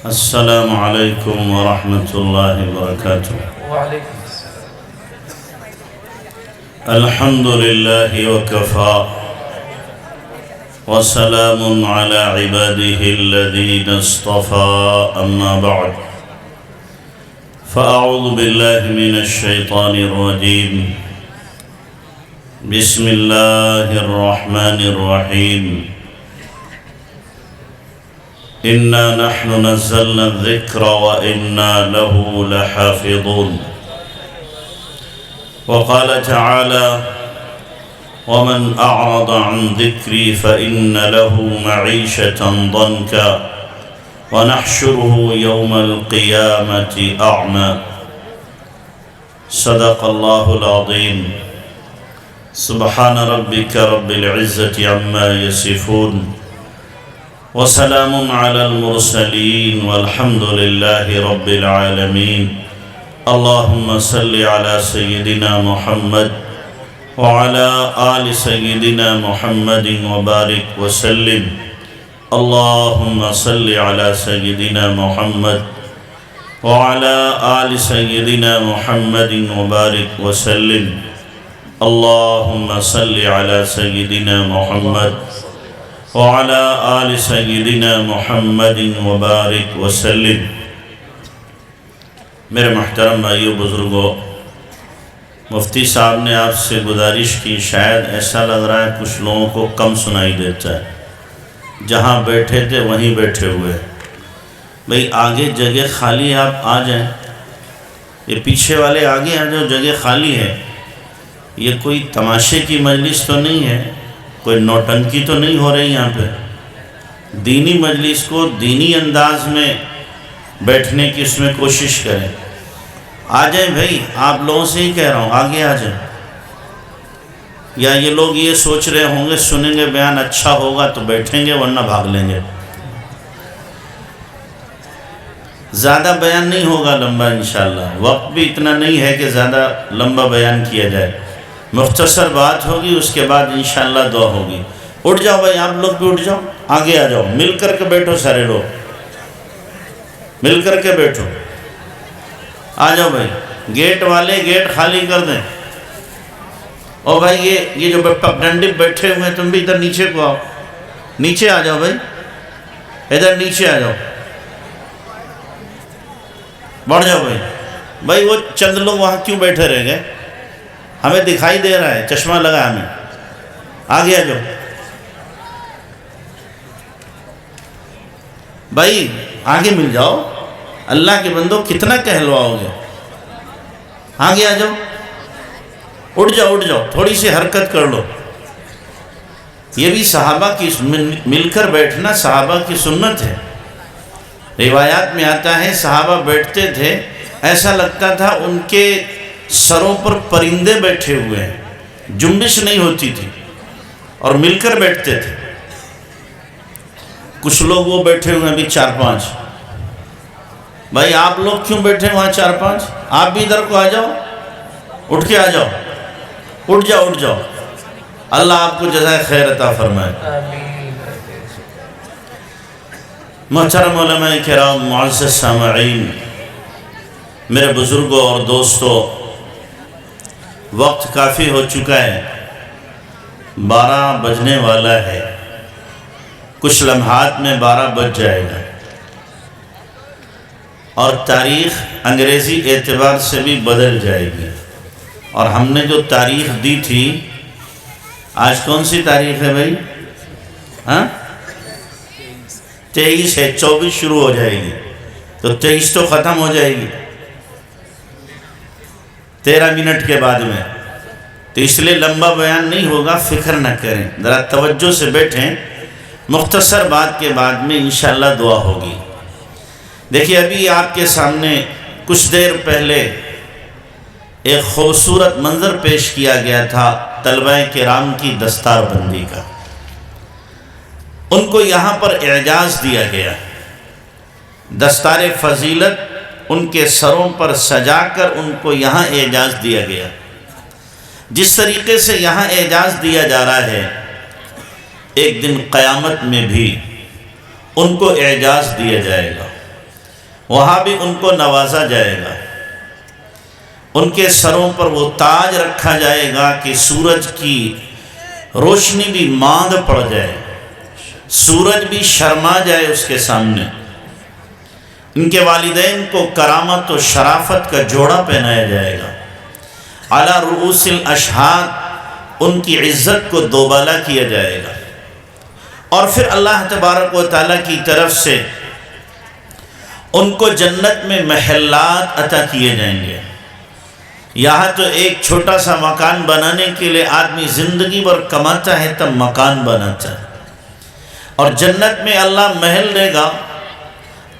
السلام علیکم ورحمۃ اللہ وبرکاتہ۔ وعلیکم السلام۔ الحمد للہ وکفی وسلام علی عباده الذین اصطفى اما بعد فاعوذ باللہ من الشیطان الرجیم بسم اللہ الرحمن الرحیم إنا نحن نزلنا الذكر وإنا له لحافظون وقال تعالى ومن أعرض عن ذكري فإن له معيشة ضنكا ونحشره يوم القيامة أعمى صدق الله العظيم سبحان ربك رب العزة عما يصفون وسلام على المرسلين والحمد لله رب العالمين اللهم صل على سيدنا محمد وعلى آل سيدنا محمد وبارك وسلم اللهم صل على سيدنا محمد وعلى آل سيدنا محمد وبارك وسلم اللهم صل على سيدنا محمد وعلى آل سيدنا محمد وبارك وسلم۔ میرے محترم بھائیو بزرگوں، مفتی صاحب نے آپ سے گزارش کی، شاید ایسا لگ رہا ہے کچھ لوگوں کو کم سنائی دیتا ہے، جہاں بیٹھے تھے وہیں بیٹھے ہوئے۔ بھئی آگے جگہ خالی ہے، آپ آ جائیں، یہ پیچھے والے آگے آ جاؤ، جگہ خالی ہے۔ یہ کوئی تماشے کی مجلس تو نہیں ہے، کوئی نوٹنکی تو نہیں ہو رہی یہاں پہ۔ دینی مجلس کو دینی انداز میں بیٹھنے کی اس میں کوشش کریں۔ آ جائیں بھائی، آپ لوگوں سے ہی کہہ رہا ہوں، آگے آ جائیں۔ یا یہ لوگ یہ سوچ رہے ہوں گے سنیں گے بیان اچھا ہوگا تو بیٹھیں گے ورنہ بھاگ لیں گے۔ زیادہ بیان نہیں ہوگا لمبا انشاءاللہ، وقت بھی اتنا نہیں ہے کہ زیادہ لمبا بیان کیا جائے، مختصر بات ہوگی، اس کے بعد انشاءاللہ دعا ہوگی۔ اٹھ جاؤ بھائی، آپ لوگ بھی اٹھ جاؤ، آگے آ جاؤ، مل کر کے بیٹھو، سارے لوگ مل کر کے بیٹھو، آ جاؤ بھائی۔ گیٹ والے گیٹ خالی کر دیں۔ اور بھائی یہ جو پگڈنڈی بیٹھے ہوئے ہیں، تم بھی ادھر نیچے کو آؤ، نیچے آ جاؤ بھائی، ادھر نیچے آ جاؤ، بڑھ جاؤ بھائی۔ بھائی وہ چند لوگ وہاں کیوں بیٹھے رہ گئے؟ ہمیں دکھائی دے رہا ہے، چشمہ لگا ہمیں، آگے آ جاؤ بھائی، آگے مل جاؤ۔ اللہ کے بندو کتنا کہلواؤ گے؟ آگے آ جاؤ، اٹھ جاؤ اٹھ جاؤ، تھوڑی سی حرکت کر لو۔ یہ بھی صحابہ کی مل کر بیٹھنا صحابہ کی سنت ہے۔ روایات میں آتا ہے صحابہ بیٹھتے تھے، ایسا لگتا تھا ان کے سروں پر پرندے بیٹھے ہوئے ہیں، جنبش نہیں ہوتی تھی، اور مل کر بیٹھتے تھے۔ کچھ لوگ وہ بیٹھے ہوئے ہیں ابھی 4-5۔ بھائی آپ لوگ کیوں بیٹھے وہاں 4-5؟ آپ بھی ادھر کو آ جاؤ، اٹھ کے آ جاؤ، اٹھ جاؤ اٹھ جاؤ۔ اللہ آپ کو جزائے خیر عطا فرمائے۔ محترم علماء کرام، معزز سامعین، میرے بزرگوں اور دوستوں، وقت کافی ہو چکا ہے، 12 بجنے والا ہے، کچھ لمحات میں 12 بج جائے گا، اور تاریخ انگریزی اعتبار سے بھی بدل جائے گی۔ اور ہم نے جو تاریخ دی تھی، آج کون سی تاریخ ہے بھائی؟ 23 ہے، 24 شروع ہو جائے گی، تو 23 تو ختم ہو جائے گی 13 منٹ کے بعد میں، تو اس لیے لمبا بیان نہیں ہوگا، فکر نہ کریں، ذرا توجہ سے بیٹھیں، مختصر بات کے بعد میں انشاءاللہ دعا ہوگی۔ دیکھیے ابھی آپ کے سامنے کچھ دیر پہلے ایک خوبصورت منظر پیش کیا گیا تھا طلبہ کرام کی دستار بندی کا۔ ان کو یہاں پر اعزاز دیا گیا، دستار فضیلت ان کے سروں پر سجا کر ان کو یہاں اعزاز دیا گیا۔ جس طریقے سے یہاں اعزاز دیا جا رہا ہے، ایک دن قیامت میں بھی ان کو اعزاز دیا جائے گا۔ وہاں بھی ان کو نوازا جائے گا، ان کے سروں پر وہ تاج رکھا جائے گا کہ سورج کی روشنی بھی ماند پڑ جائے، سورج بھی شرما جائے اس کے سامنے۔ ان کے والدین کو کرامت و شرافت کا جوڑا پہنایا جائے گا، علی رؤوس الاشہاد ان کی عزت کو دوبالا کیا جائے گا، اور پھر اللہ تبارک و تعالیٰ کی طرف سے ان کو جنت میں محلات عطا کیے جائیں گے۔ یہاں تو ایک چھوٹا سا مکان بنانے کے لیے آدمی زندگی بھر کماتا ہے تب مکان بناتا ہے، اور جنت میں اللہ محل دے گا۔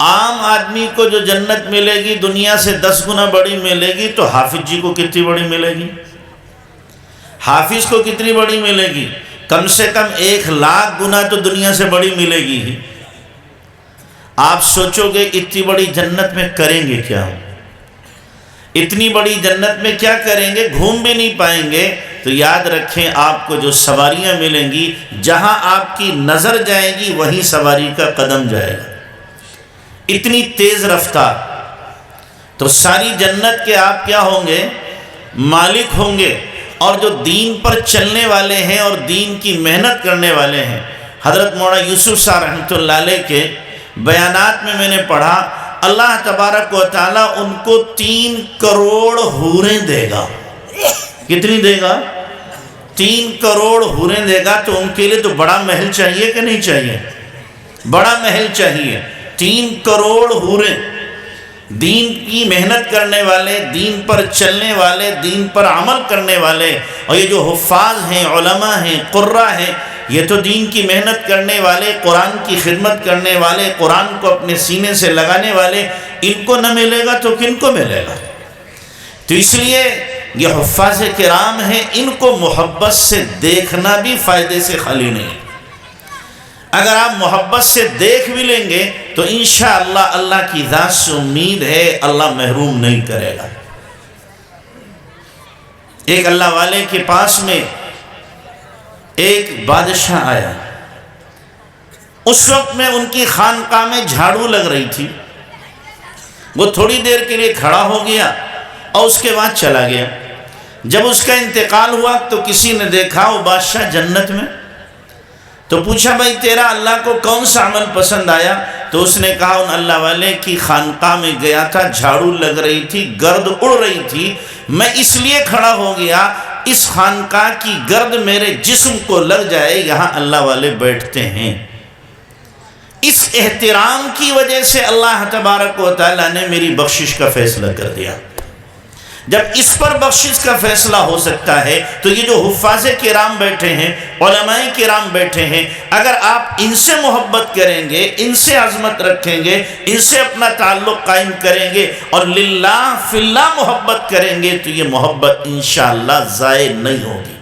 عام آدمی کو جو جنت ملے گی دنیا سے 10 گنا بڑی ملے گی، تو حافظ جی کو کتنی بڑی ملے گی؟ حافظ کو کتنی بڑی ملے گی؟ کم سے کم 1,00,000 گنا تو دنیا سے بڑی ملے گی ہی۔ آپ سوچو گے اتنی بڑی جنت میں کریں گے کیا؟ اتنی بڑی جنت میں کیا کریں گے؟ گھوم بھی نہیں پائیں گے۔ تو یاد رکھیں، آپ کو جو سواریاں ملیں گی، جہاں آپ کی نظر جائے گی وہیں سواری کا قدم جائے گا، اتنی تیز رفتار۔ تو ساری جنت کے آپ کیا ہوں گے؟ مالک ہوں گے۔ اور جو دین پر چلنے والے ہیں اور دین کی محنت کرنے والے ہیں، حضرت مولانا یوسف صاحب رحمۃ اللہ علیہ کے بیانات میں نے پڑھا، اللہ تبارک و تعالیٰ ان کو 3 کروڑ حوریں دے گا۔ کتنی دے گا؟ 3 کروڑ حوریں دے گا۔ تو ان کے لیے تو بڑا محل چاہیے کہ نہیں چاہیے؟ بڑا محل چاہیے۔ 3 کروڑ حوریں، دین کی محنت کرنے والے، دین پر چلنے والے، دین پر عمل کرنے والے، اور یہ جو حفاظ ہیں، علماء ہیں، قراء ہیں، یہ تو دین کی محنت کرنے والے، قرآن کی خدمت کرنے والے، قرآن کو اپنے سینے سے لگانے والے، ان کو نہ ملے گا تو کن کو ملے گا؟ تو اس لیے یہ حفاظ کرام ہیں، ان کو محبت سے دیکھنا بھی فائدے سے خالی نہیں۔ اگر آپ محبت سے دیکھ بھی لیں گے تو انشاءاللہ اللہ کی ذات سے امید ہے اللہ محروم نہیں کرے گا۔ ایک اللہ والے کے پاس میں ایک بادشاہ آیا، اس وقت میں ان کی خانقاہ میں جھاڑو لگ رہی تھی، وہ تھوڑی دیر کے لیے کھڑا ہو گیا اور اس کے بعد چلا گیا۔ جب اس کا انتقال ہوا تو کسی نے دیکھا وہ بادشاہ جنت میں، تو پوچھا بھائی تیرا اللہ کو کون سا عمل پسند آیا؟ تو اس نے کہا ان اللہ والے کی خانقاہ میں گیا تھا، جھاڑو لگ رہی تھی، گرد اڑ رہی تھی، میں اس لیے کھڑا ہو گیا اس خانقاہ کی گرد میرے جسم کو لگ جائے، یہاں اللہ والے بیٹھتے ہیں۔ اس احترام کی وجہ سے اللہ تبارک و تعالیٰ نے میری بخشش کا فیصلہ کر دیا۔ جب اس پر بخشش کا فیصلہ ہو سکتا ہے تو یہ جو حفاظ کرام بیٹھے ہیں، علماء کرام بیٹھے ہیں، اگر آپ ان سے محبت کریں گے، ان سے عظمت رکھیں گے، ان سے اپنا تعلق قائم کریں گے اور للہ فی اللہ محبت کریں گے تو یہ محبت انشاءاللہ ضائع نہیں ہوگی،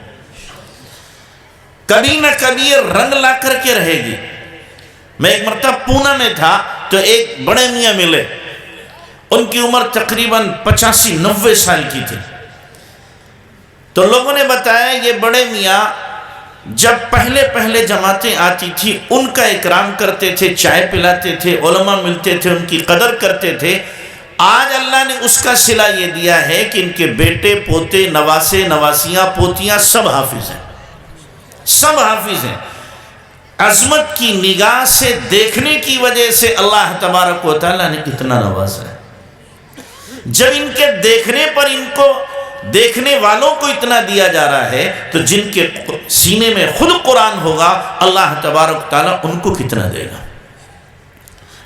کبھی نہ کبھی یہ رنگ لا کر کے رہے گی۔ میں ایک مرتبہ پونا میں تھا تو ایک بڑے میاں ملے، ان کی عمر تقریباً 85-90 سال کی تھی۔ تو لوگوں نے بتایا یہ بڑے میاں جب پہلے جماعتیں آتی تھی ان کا اکرام کرتے تھے، چائے پلاتے تھے، علماء ملتے تھے، ان کی قدر کرتے تھے۔ آج اللہ نے اس کا صلہ یہ دیا ہے کہ ان کے بیٹے، پوتے، نواسے، نواسیاں، پوتیاں سب حافظ ہیں، سب حافظ ہیں۔ عظمت کی نگاہ سے دیکھنے کی وجہ سے اللہ تبارک و تعالیٰ نے اتنا نوازا ہے۔ جب ان کے دیکھنے پر ان کو دیکھنے والوں کو اتنا دیا جا رہا ہے تو جن کے سینے میں خود قرآن ہوگا اللہ تبارک تعالیٰ ان کو کتنا دے گا۔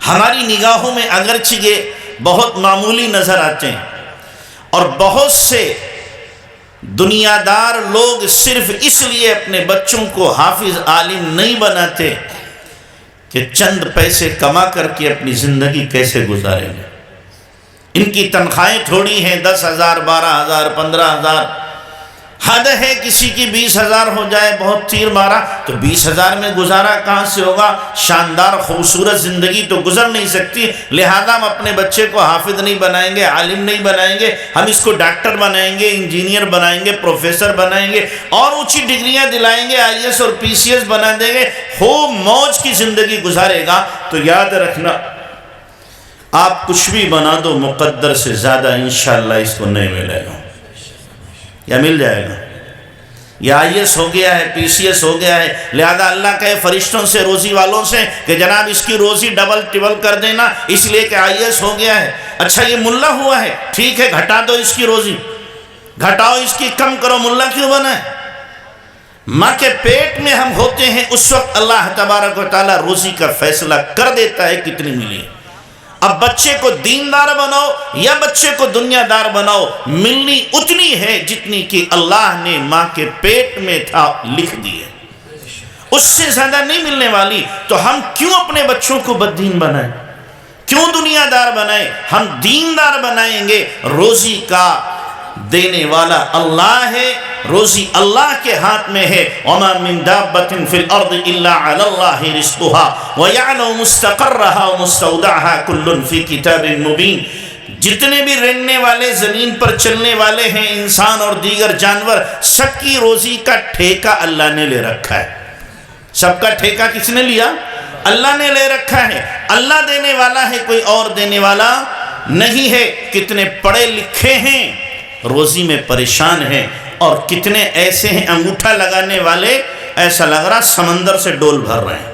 ہماری نگاہوں میں اگرچہ یہ بہت معمولی نظر آتے ہیں اور بہت سے دنیا دار لوگ صرف اس لیے اپنے بچوں کو حافظ عالم نہیں بناتے کہ چند پیسے کما کر کے اپنی زندگی کیسے گزاریں گے۔ ان کی تنخواہیں تھوڑی ہیں، 10,000 12,000 15,000، حد ہے کسی کی 20,000 ہو جائے، بہت تیر مارا تو 20,000 میں گزارا کہاں سے ہوگا؟ شاندار خوبصورت زندگی تو گزر نہیں سکتی، لہذا ہم اپنے بچے کو حافظ نہیں بنائیں گے، عالم نہیں بنائیں گے، ہم اس کو ڈاکٹر بنائیں گے، انجینئر بنائیں گے، پروفیسر بنائیں گے اور اونچی ڈگریاں دلائیں گے، IAS اور PCS بنا دیں گے، خوب موج کی زندگی گزارے گا۔ تو یاد رکھنا آپ کچھ بھی بنا دو مقدر سے زیادہ انشاءاللہ اس کو نہیں ملے گا، یا مل جائے گا؟ یا آئی ایس ہو گیا ہے، پی سی ایس ہو گیا ہے، لہذا اللہ کہے فرشتوں سے، روزی والوں سے کہ جناب اس کی روزی ڈبل ٹبل کر دینا، اس لیے کہ آئی ایس ہو گیا ہے۔ اچھا یہ ملا ہوا ہے، ٹھیک ہے گھٹا دو اس کی روزی، گھٹاؤ اس کی، کم کرو، ملا کیوں بنا ہے؟ ماں کے پیٹ میں ہم ہوتے ہیں اس وقت اللہ تبارک و تعالیٰ روزی کا فیصلہ کر دیتا ہے کتنی ملی۔ اب بچے کو دیندار بناؤ یا بچے کو دنیا دار بناؤ، ملنی اتنی ہے جتنی کہ اللہ نے ماں کے پیٹ میں تھا لکھ دی ہے، اس سے زیادہ نہیں ملنے والی۔ تو ہم کیوں اپنے بچوں کو بددین بنائیں، کیوں دنیا دار بنائیں؟ ہم دیندار بنائیں گے۔ روزی کا دینے والا اللہ ہے، روزی اللہ کے ہاتھ میں ہے۔ وَمَا مِن دَابَّةٍ فِي الْأَرْضِ إِلَّا عَلَى اللَّهِ رِزْقُهَا وَيَعْلَمُ مُسْتَقَرَّهَا وَمُسْتَوْدَعَهَا كُلٌّ فِي كِتَابٍ مُبِينٍ۔ جتنے بھی رہنے والے، زمین پر چلنے والے ہیں، انسان اور دیگر جانور، سب کی روزی کا ٹھیکہ اللہ نے لے رکھا ہے۔ سب کا ٹھیکہ کس نے لیا؟ اللہ نے لے رکھا ہے۔ اللہ دینے والا ہے، کوئی اور دینے والا نہیں ہے۔ کتنے پڑھے لکھے ہیں روزی میں پریشان ہیں، اور کتنے ایسے ہیں انگوٹھا لگانے والے، ایسا لگ رہا سمندر سے ڈول بھر رہے ہیں۔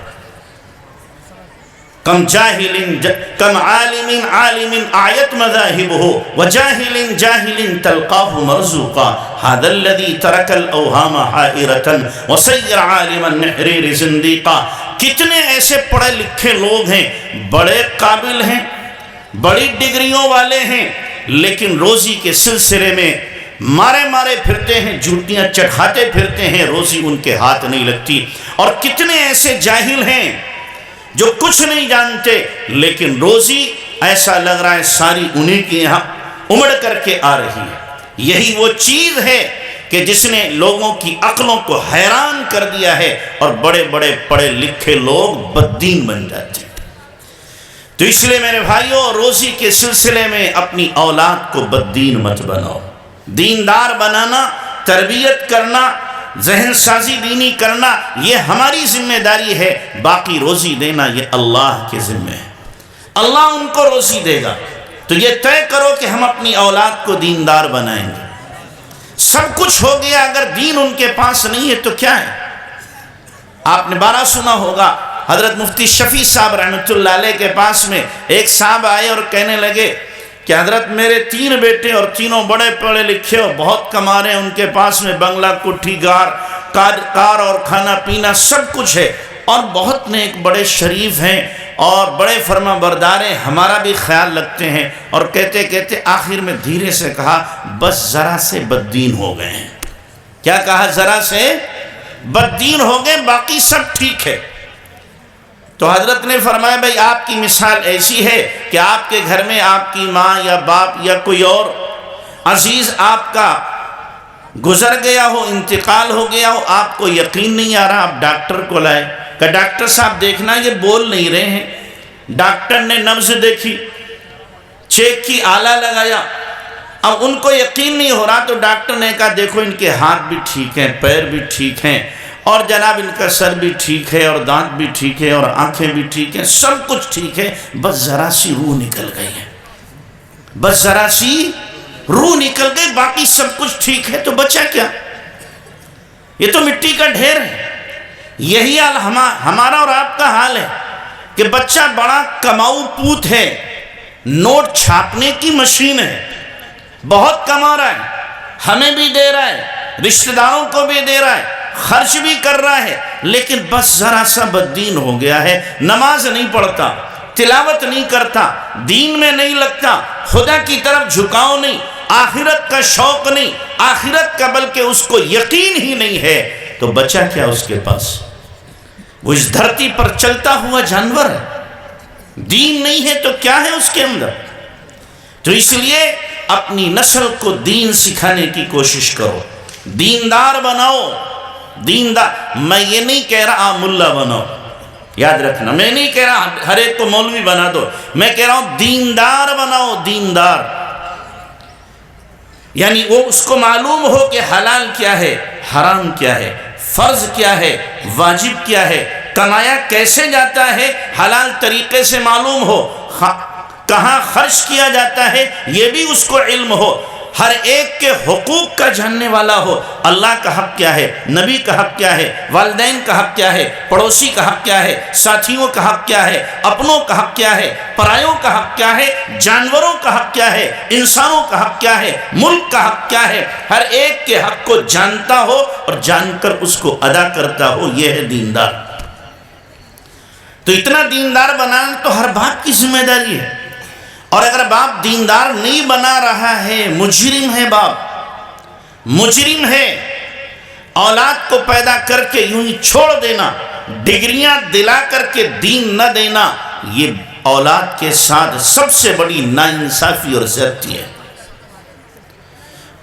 کم عالم عالم آیت مذاہبہ وجاہل جاہل تلقاہ مرزوقا ھذا الذی ترک الاوہام حائرۃ وسیر عالم النحریر زندیقا۔ کتنے ایسے پڑھے لکھے لوگ ہیں، بڑے قابل ہیں، بڑی ڈگریوں والے ہیں، لیکن روزی کے سلسلے میں مارے پھرتے ہیں، جھوٹیاں چڑھاتے پھرتے ہیں، روزی ان کے ہاتھ نہیں لگتی۔ اور کتنے ایسے جاہل ہیں جو کچھ نہیں جانتے، لیکن روزی ایسا لگ رہا ہے ساری انہیں کے یہاں امڑ کر کے آ رہی ہے۔ یہی وہ چیز ہے کہ جس نے لوگوں کی عقلوں کو حیران کر دیا ہے، اور بڑے بڑے پڑھے لکھے لوگ بددین بن جاتے ہیں۔ تو اس لیے میرے بھائیوں، روزی کے سلسلے میں اپنی اولاد کو بددین مت بناؤ۔ دیندار بنانا، تربیت کرنا، ذہن سازی دینی کرنا، یہ ہماری ذمہ داری ہے۔ باقی روزی دینا یہ اللہ کے ذمہ ہے، اللہ ان کو روزی دے گا۔ تو یہ طے کرو کہ ہم اپنی اولاد کو دیندار بنائیں گے۔ سب کچھ ہو گیا، اگر دین ان کے پاس نہیں ہے تو کیا ہے؟ آپ نے بارہ سنا ہوگا، حضرت مفتی شفیع صاحب رحمۃ اللہ علیہ کے پاس میں ایک صاحب آئے اور کہنے لگے کہ حضرت میرے 3 بیٹے اور تینوں بڑے پڑھے لکھے اور بہت کما رہے ہیں، ان کے پاس میں بنگلہ، کوٹھی، کار اور کھانا پینا سب کچھ ہے، اور بہت نیک، بڑے شریف ہیں اور بڑے فرما بردار ہیں، ہمارا بھی خیال رکھتے ہیں۔ اور کہتے کہتے آخر میں دھیرے سے کہا بس ذرا سے بددین ہو گئے ہیں۔ کیا کہا؟ ذرا سے بددین ہو گئے، باقی سب ٹھیک ہے۔ تو حضرت نے فرمایا بھائی آپ کی مثال ایسی ہے کہ آپ کے گھر میں آپ کی ماں یا باپ یا کوئی اور عزیز آپ کا گزر گیا ہو، انتقال ہو گیا ہو، آپ کو یقین نہیں آ رہا، آپ ڈاکٹر کو لائے، کہ ڈاکٹر صاحب دیکھنا یہ بول نہیں رہے ہیں۔ ڈاکٹر نے نبض دیکھی، چیک کی، آلہ لگایا، اب ان کو یقین نہیں ہو رہا، تو ڈاکٹر نے کہا دیکھو ان کے ہاتھ بھی ٹھیک ہیں، پیر بھی ٹھیک ہیں، اور جناب ان کا سر بھی ٹھیک ہے، اور دانت بھی ٹھیک ہے، اور آنکھیں بھی ٹھیک ہیں، سب کچھ ٹھیک ہے، بس ذرا سی روح نکل گئی ہے، بس ذرا سی روح نکل گئی، باقی سب کچھ ٹھیک ہے۔ تو بچا کیا؟ یہ تو مٹی کا ڈھیر ہے۔ یہی حال ہمارا اور آپ کا حال ہے کہ بچہ بڑا کماؤ پوت ہے، نوٹ چھاپنے کی مشین ہے، بہت کما رہا ہے، ہمیں بھی دے رہا ہے، رشتہ داروں کو بھی دے رہا ہے، خرچ بھی کر رہا ہے، لیکن بس ذرا سا بددین ہو گیا ہے، نماز نہیں پڑھتا، تلاوت نہیں کرتا، دین میں نہیں لگتا، خدا کی طرف جھکاؤ نہیں، آخرت کا شوق نہیں، آخرت کا بلکہ اس کو یقین ہی نہیں ہے، تو بچہ کیا اس کے پاس؟ وہ اس دھرتی پر چلتا ہوا جانور ہے، دین نہیں ہے تو کیا ہے اس کے اندر؟ تو اس لیے اپنی نسل کو دین سکھانے کی کوشش کرو، دیندار بناؤ، دیندار۔ میں یہ نہیں کہہ رہا ملا بناؤ، یاد رکھنا، میں نہیں کہہ رہا ہر ایک کو مولوی بنا دو، میں کہہ رہا ہوں دیندار بناؤ، دیندار، یعنی وہ اس کو معلوم ہو کہ حلال کیا ہے، حرام کیا ہے، فرض کیا ہے، واجب کیا ہے، کمایا کیسے جاتا ہے، حلال طریقے سے معلوم ہو، کہاں خرچ کیا جاتا ہے یہ بھی اس کو علم ہو، ہر ایک کے حقوق کا جاننے والا ہو، اللہ کا حق کیا ہے، نبی کا حق کیا ہے، والدین کا حق کیا ہے، پڑوسی کا حق کیا ہے، ساتھیوں کا حق کیا ہے، اپنوں کا حق کیا ہے، پرایوں کا حق کیا ہے، جانوروں کا حق کیا ہے، انسانوں کا حق کیا ہے، ملک کا حق کیا ہے، ہر ایک کے حق کو جانتا ہو اور جان کر اس کو ادا کرتا ہو، یہ ہے دیندار۔ تو اتنا دیندار بنانا تو ہر باپ کی ذمہ داری ہے، اور اگر باپ دیندار نہیں بنا رہا ہے، مجرم ہے، باپ مجرم ہے۔ اولاد کو پیدا کر کے یوں ہی چھوڑ دینا، ڈگریاں دلا کر کے دین نہ دینا، یہ اولاد کے ساتھ سب سے بڑی ناانصافی اور زیادتی ہے۔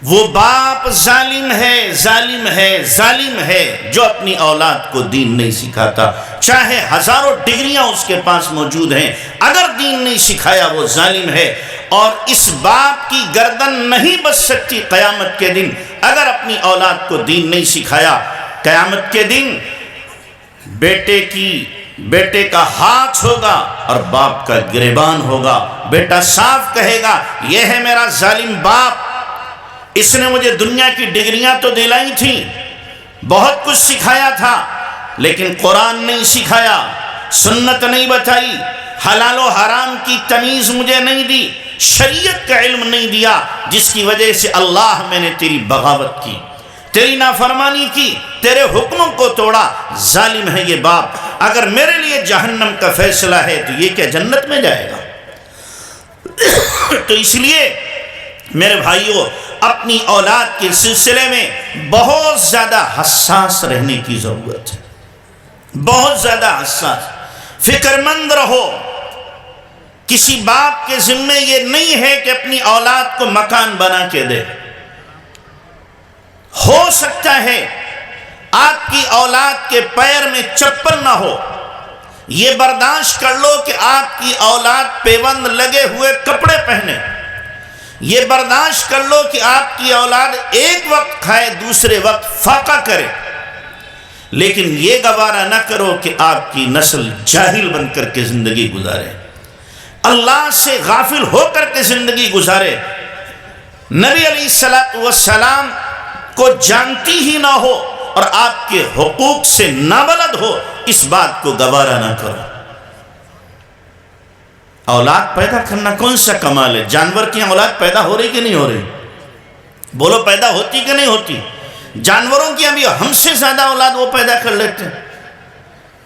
وہ باپ ظالم ہے، ظالم ہے، ظالم ہے جو اپنی اولاد کو دین نہیں سکھاتا، چاہے ہزاروں ڈگریاں اس کے پاس موجود ہیں، اگر دین نہیں سکھایا وہ ظالم ہے۔ اور اس باپ کی گردن نہیں بچ سکتی قیامت کے دن اگر اپنی اولاد کو دین نہیں سکھایا۔ قیامت کے دن بیٹے کا ہاتھ ہوگا اور باپ کا گریبان ہوگا۔ بیٹا صاف کہے گا یہ ہے میرا ظالم باپ، اس نے مجھے دنیا کی ڈگریاں تو دلائی تھیں، بہت کچھ سکھایا تھا، لیکن قرآن نہیں سکھایا، سنت نہیں بتائی، حلال و حرام کی تمیز مجھے نہیں دی، شریعت کا علم نہیں دیا، جس کی وجہ سے اللہ میں نے تیری بغاوت کی، تیری نافرمانی کی، تیرے حکموں کو توڑا۔ ظالم ہے یہ باپ۔ اگر میرے لیے جہنم کا فیصلہ ہے تو یہ کیا جنت میں جائے گا؟ تو اس لیے میرے بھائیوں، اپنی اولاد کے سلسلے میں بہت زیادہ حساس رہنے کی ضرورت ہے، بہت زیادہ حساس، فکر مند رہو۔ کسی باپ کے ذمے یہ نہیں ہے کہ اپنی اولاد کو مکان بنا کے دے۔ ہو سکتا ہے آپ کی اولاد کے پیر میں چپل نہ ہو، یہ برداشت کر لو کہ آپ کی اولاد پیوند لگے ہوئے کپڑے پہنے، یہ برداشت کر لو کہ آپ کی اولاد ایک وقت کھائے دوسرے وقت فاقہ کرے، لیکن یہ گوارا نہ کرو کہ آپ کی نسل جاہل بن کر کے زندگی گزارے، اللہ سے غافل ہو کر کے زندگی گزارے، نبی علیہ السلام کو جانتی ہی نہ ہو اور آپ کے حقوق سے نابلد ہو، اس بات کو گوارا نہ کرو۔ اولاد پیدا کرنا کون سا کمال ہے؟ جانور کی اولاد پیدا ہو رہی کہ نہیں ہو رہی؟ بولو پیدا ہوتی کہ نہیں ہوتی؟ جانوروں کی ابھی ہم سے زیادہ اولاد وہ پیدا کر لیتے ہیں،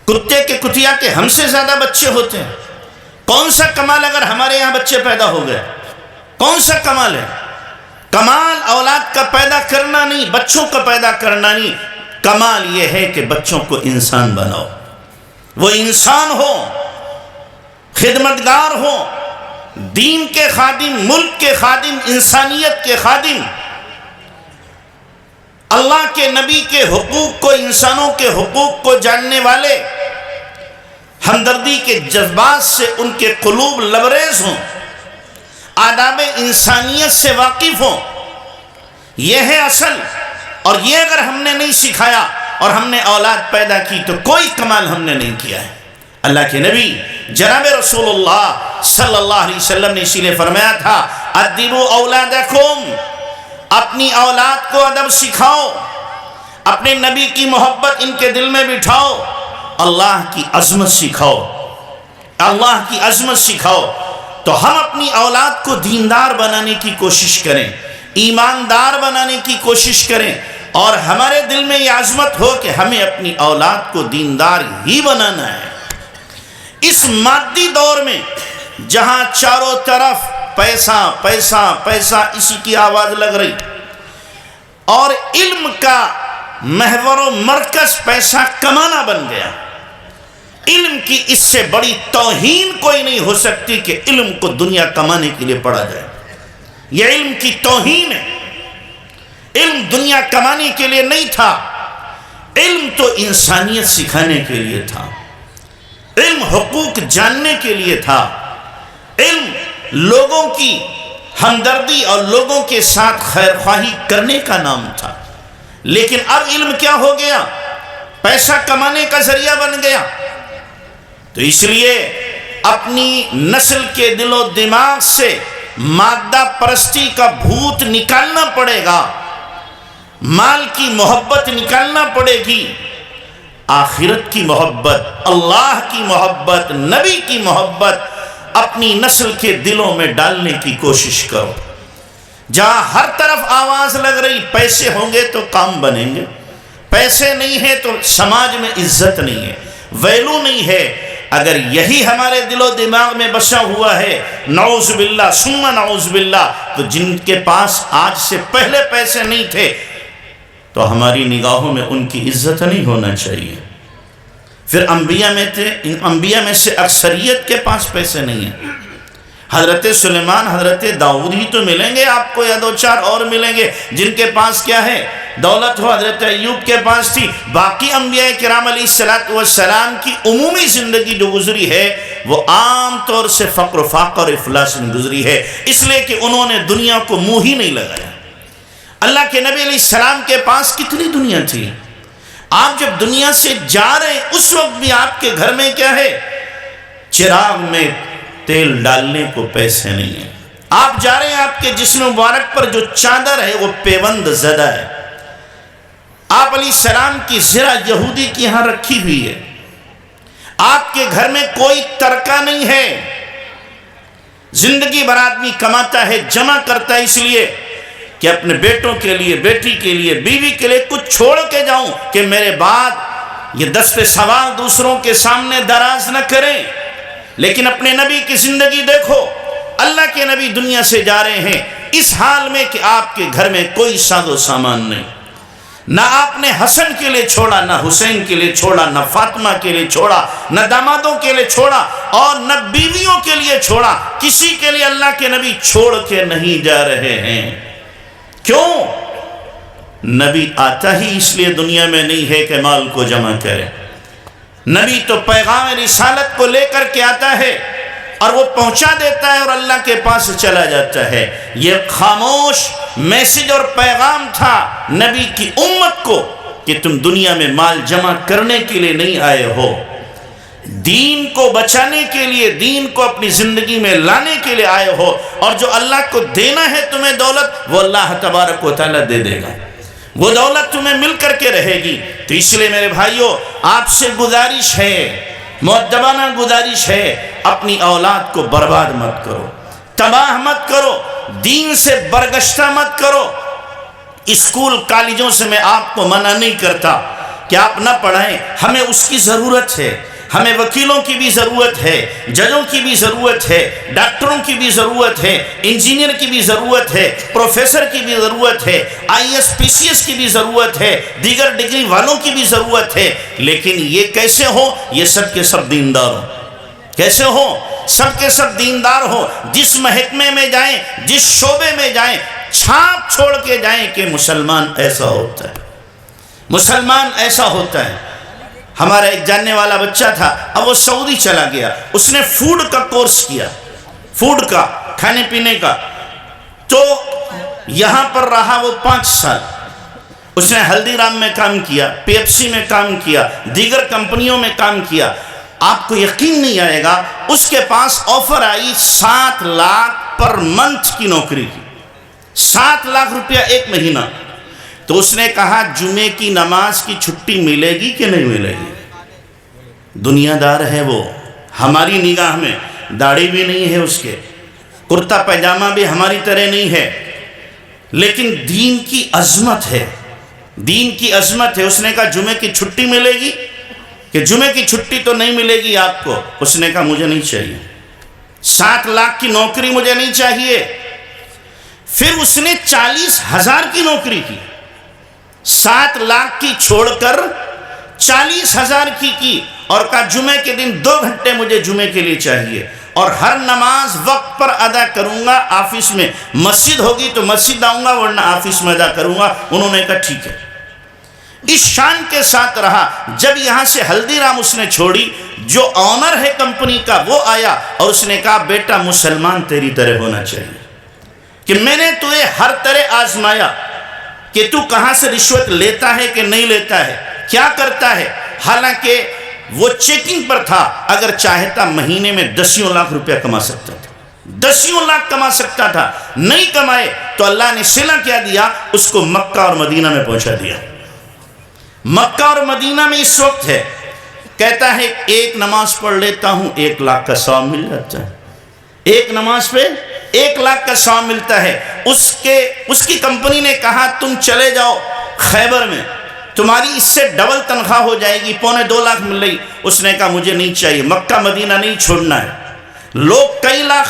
کتے کے کتیا کے ہم سے زیادہ بچے ہوتے ہیں۔ کون سا کمال اگر ہمارے یہاں بچے پیدا ہو گئے؟ کون سا کمال ہے؟ کمال اولاد کا پیدا کرنا نہیں، بچوں کا پیدا کرنا نہیں، کمال یہ ہے کہ بچوں کو انسان بناؤ، وہ انسان ہو، خدمتگار ہو، دین کے خادم، ملک کے خادم، انسانیت کے خادم، اللہ کے نبی کے حقوق کو، انسانوں کے حقوق کو جاننے والے، ہمدردی کے جذبات سے ان کے قلوب لبریز ہوں، آداب انسانیت سے واقف ہوں۔ یہ ہے اصل، اور یہ اگر ہم نے نہیں سکھایا اور ہم نے اولاد پیدا کی تو کوئی کمال ہم نے نہیں کیا ہے۔ اللہ کے نبی جناب رسول اللہ صلی اللہ علیہ وسلم نے اسی لیے فرمایا تھا ادبوا اولادکم، اپنی اولاد کو ادب سکھاؤ، اپنے نبی کی محبت ان کے دل میں بٹھاؤ، اللہ کی عظمت سکھاؤ، اللہ کی عظمت سکھاؤ۔ تو ہم اپنی اولاد کو دیندار بنانے کی کوشش کریں، ایماندار بنانے کی کوشش کریں، اور ہمارے دل میں یہ عظمت ہو کہ ہمیں اپنی اولاد کو دیندار ہی بنانا ہے۔ اس مادی دور میں جہاں چاروں طرف پیسہ پیسہ پیسہ اسی کی آواز لگ رہی، اور علم کا محور و مرکز پیسہ کمانا بن گیا، علم کی اس سے بڑی توہین کوئی نہیں ہو سکتی کہ علم کو دنیا کمانے کے لیے پڑھا جائے۔ یہ علم کی توہین ہے۔ علم دنیا کمانے کے لیے نہیں تھا، علم تو انسانیت سکھانے کے لیے تھا، علم حقوق جاننے کے لیے تھا، علم لوگوں کی ہمدردی اور لوگوں کے ساتھ خیر خواہی کرنے کا نام تھا۔ لیکن اب علم کیا ہو گیا؟ پیسہ کمانے کا ذریعہ بن گیا۔ تو اس لیے اپنی نسل کے دل و دماغ سے مادہ پرستی کا بھوت نکالنا پڑے گا، مال کی محبت نکالنا پڑے گی، آخرت کی محبت، اللہ کی محبت، نبی کی محبت اپنی نسل کے دلوں میں ڈالنے کی کوشش کرو۔ جہاں ہر طرف آواز لگ رہی پیسے ہوں گے تو کام بنیں گے، پیسے نہیں ہے تو سماج میں عزت نہیں ہے، ویلو نہیں ہے۔ اگر یہی ہمارے دل و دماغ میں بسا ہوا ہے، نعوذ باللہ ثم نعوذ باللہ، تو جن کے پاس آج سے پہلے پیسے نہیں تھے تو ہماری نگاہوں میں ان کی عزت نہیں ہونا چاہیے۔ پھر انبیاء میں سے اکثریت کے پاس پیسے نہیں ہیں۔ حضرت سلیمان، حضرت داؤد ہی تو ملیں گے آپ کو، یا دو چار اور ملیں گے جن کے پاس کیا ہے، دولت ہو۔ حضرت ایوب کے پاس تھی۔ باقی انبیاء کرام علیہ السلام کی عمومی زندگی جو گزری ہے وہ عام طور سے فقر و فاقہ اور افلاس میں گزری ہے، اس لیے کہ انہوں نے دنیا کو منہ ہی نہیں لگایا۔ اللہ کے نبی علیہ السلام کے پاس کتنی دنیا تھی۔ آپ جب دنیا سے جا رہے ہیں اس وقت بھی آپ کے گھر میں کیا ہے، چراغ میں تیل ڈالنے کو پیسے نہیں ہیں۔ آپ جا رہے ہیں، آپ کے جسم مبارک پر جو چادر ہے وہ پیوند زدہ ہے۔ آپ علیہ السلام کی زرہ یہودی کی یہاں رکھی ہوئی ہے۔ آپ کے گھر میں کوئی ترکہ نہیں ہے۔ زندگی بھر آدمی کماتا ہے، جمع کرتا ہے اس لیے کہ اپنے بیٹوں کے لیے، بیٹی کے لیے، بیوی کے لیے کچھ چھوڑ کے جاؤں کہ میرے بعد یہ دست سوال دوسروں کے سامنے دراز نہ کریں۔ لیکن اپنے نبی کی زندگی دیکھو، اللہ کے نبی دنیا سے جا رہے ہیں اس حال میں کہ آپ کے گھر میں کوئی ساز و سامان نہیں۔ نہ آپ نے حسن کے لیے چھوڑا، نہ حسین کے لیے چھوڑا، نہ فاطمہ کے لیے چھوڑا، نہ دامادوں کے لیے چھوڑا، اور نہ بیویوں کے لیے چھوڑا۔ کسی کے لیے اللہ کے نبی چھوڑ کے نہیں جا رہے ہیں۔ کیوں؟ نبی آتا ہی اس لیے دنیا میں نہیں ہے کہ مال کو جمع کرے۔ نبی تو پیغام رسالت کو لے کر کے آتا ہے اور وہ پہنچا دیتا ہے اور اللہ کے پاس چلا جاتا ہے۔ یہ خاموش میسج اور پیغام تھا نبی کی امت کو کہ تم دنیا میں مال جمع کرنے کے لیے نہیں آئے ہو، دین کو بچانے کے لیے، دین کو اپنی زندگی میں لانے کے لیے آئے ہو، اور جو اللہ کو دینا ہے تمہیں دولت وہ اللہ تبارک و تعالیٰ دے دے گا، وہ دولت تمہیں مل کر کے رہے گی۔ تو اس لیے میرے بھائیوں آپ سے گزارش ہے، مؤدبانہ گزارش ہے، اپنی اولاد کو برباد مت کرو، تباہ مت کرو، دین سے برگشتہ مت کرو۔ اسکول کالجوں سے میں آپ کو منع نہیں کرتا کہ آپ نہ پڑھائیں، ہمیں اس کی ضرورت ہے، ہمیں وکیلوں کی بھی ضرورت ہے، ججوں کی بھی ضرورت ہے، ڈاکٹروں کی بھی ضرورت ہے، انجینئر کی بھی ضرورت ہے، پروفیسر کی بھی ضرورت ہے، IAS PCS کی بھی ضرورت ہے، دیگر ڈگری والوں کی بھی ضرورت ہے۔ لیکن یہ کیسے ہو؟ یہ سب کے سب دیندار ہو۔ کیسے ہو؟ سب کے سب دیندار ہو، جس محکمے میں جائیں، جس شعبے میں جائیں، چھاپ چھوڑ کے جائیں کہ مسلمان ایسا ہوتا ہے، مسلمان ایسا ہوتا ہے۔ ہمارا ایک جاننے والا بچہ تھا، اب وہ سعودی چلا گیا، اس نے فوڈ کا کورس کیا، فوڈ کا، کھانے پینے کا، تو یہاں پر رہا وہ 5 سال۔ اس نے ہلدی رام میں کام کیا، پیپسی میں کام کیا، دیگر کمپنیوں میں کام کیا۔ آپ کو یقین نہیں آئے گا، اس کے پاس آفر آئی 7 لاکھ پر منتھ کی نوکری کی، 7 لاکھ روپیہ ایک مہینہ۔ تو اس نے کہا جمعے کی نماز کی چھٹی ملے گی کہ نہیں ملے گی؟ دنیا دار ہے وہ، ہماری نگاہ میں داڑھی بھی نہیں ہے اس کے، کرتا پیجامہ بھی ہماری طرح نہیں ہے، لیکن دین کی عظمت ہے، دین کی عظمت ہے۔ اس نے کہا جمعے کی چھٹی ملے گی کہ جمعے کی چھٹی تو نہیں ملے گی آپ کو؟ اس نے کہا مجھے نہیں چاہیے، 7 لاکھ کی نوکری مجھے نہیں چاہیے۔ پھر اس نے 40,000 کی نوکری کی، 7 لاکھ کی چھوڑ کر 40,000 کی اور کہا جمعے کے دن 2 گھنٹے مجھے جمعے کے لیے چاہیے، اور ہر نماز وقت پر ادا کروں گا، آفس میں مسجد ہوگی تو مسجد آؤں گا ورنہ آفس میں ادا کروں گا۔ انہوں نے کہا ٹھیک ہے، اس شان کے ساتھ رہا۔ جب یہاں سے ہلدی رام اس نے چھوڑی، جو آنر ہے کمپنی کا وہ آیا اور اس نے کہا بیٹا مسلمان تیری طرح ہونا چاہیے، کہ میں نے تجھے ہر طرح آزمایا کہ تو کہاں سے رشوت لیتا ہے کہ نہیں لیتا ہے، کیا کرتا ہے۔ حالانکہ وہ چیکنگ پر تھا، اگر چاہتا مہینے میں 10 لاکھ روپیہ کما سکتا تھا، 10 لاکھ کما سکتا تھا، نہیں کمائے تو اللہ نے صلہ کیا دیا، اس کو مکہ اور مدینہ میں پہنچا دیا۔ مکہ اور مدینہ میں اس وقت ہے، کہتا ہے ایک نماز پڑھ لیتا ہوں 1 لاکھ کا ثواب مل جاتا ہے، ایک نماز پہ 1 لاکھ کا ثواب ملتا ہے۔ اس کی کمپنی نے کہا تم چلے جاؤ خیبر میں، تمہاری اس سے ڈبل تنخواہ ہو جائے گی، 2.25 لاکھ مل رہی۔ اس نے کہا مجھے نہیں چاہیے، مکہ مدینہ نہیں چھوڑنا ہے۔ لوگ کئی لاکھ